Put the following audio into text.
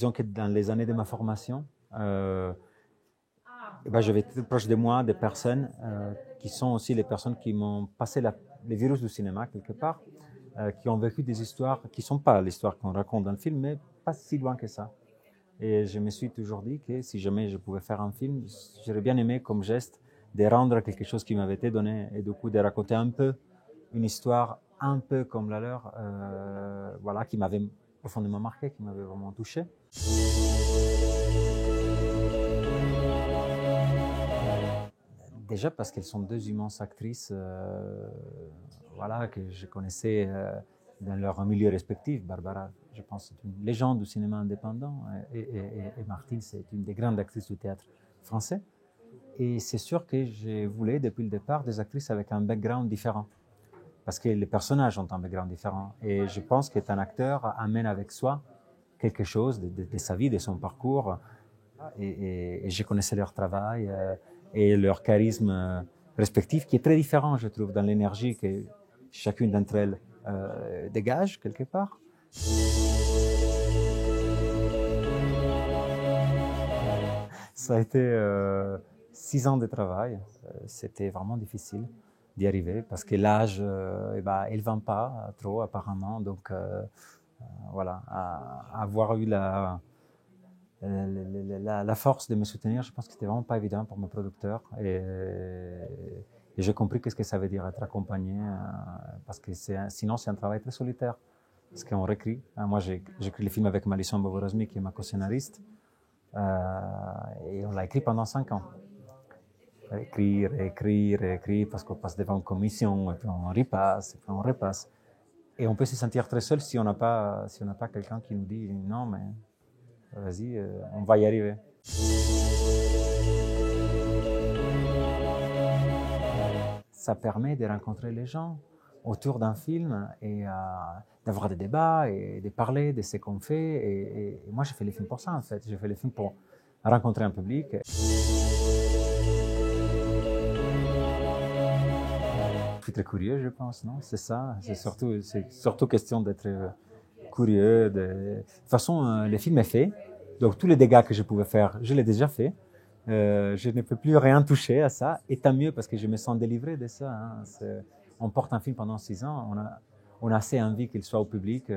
disons que dans les années de ma formation, j'avais très proche de moi des personnes qui sont aussi les personnes qui m'ont passé les virus du cinéma quelque part, qui ont vécu des histoires qui ne sont pas l'histoire qu'on raconte dans le film, mais pas si loin que ça. Et je me suis toujours dit que si jamais je pouvais faire un film, j'aurais bien aimé comme geste de rendre quelque chose qui m'avait été donné et du coup de raconter un peu une histoire un peu comme la leur, voilà, qui m'avait profondément marqué, qui m'avait vraiment touché. Déjà parce qu'elles sont deux immenses actrices, voilà, que je connaissais dans leur milieu respectif. Barbara, je pense, c'est une légende du cinéma indépendant, et Martine, c'est une des grandes actrices du théâtre français. Et c'est sûr que je voulais depuis le départ des actrices avec un background différent, parce que les personnages ont un background différent. Et je pense qu'un acteur amène avec soi quelque chose de sa vie, de son parcours, et je connaissais leur travail et leur charisme respectif, qui est très différent, je trouve, dans l'énergie que chacune d'entre elles dégage quelque part. Ça a été 6 ans de travail. C'était vraiment difficile d'y arriver parce que l'âge, il ne vend pas trop apparemment. Donc voilà, avoir eu la force de me soutenir, je pense que c'était vraiment pas évident pour mes producteurs. Et j'ai compris qu'est-ce que ça veut dire être accompagné, parce que sinon c'est un travail très solitaire. Parce qu'on réécrit. Moi, j'écris le film avec Malisson Bovorosmi, qui est ma co-scénariste. Et on l'a écrit pendant 5 ans. Réécrire, parce qu'on passe devant une commission, et puis on repasse, et puis on repasse. Et on peut se sentir très seul si on n'a pas quelqu'un qui nous dit non, mais vas-y, on va y arriver. Ça permet de rencontrer les gens autour d'un film et d'avoir des débats et de parler de ce qu'on fait. Et moi, j'ai fait les films pour ça, en fait. J'ai fait les films pour rencontrer un public. Je suis très curieux, je pense, non? C'est ça. C'est surtout question d'être curieux. De toute façon, le film est fait. Donc, tous les dégâts que je pouvais faire, je l'ai déjà fait. Je ne peux plus rien toucher à ça. Et tant mieux, parce que je me sens délivré de ça. Hein. On porte un film pendant 6 ans. On a assez envie qu'il soit au public.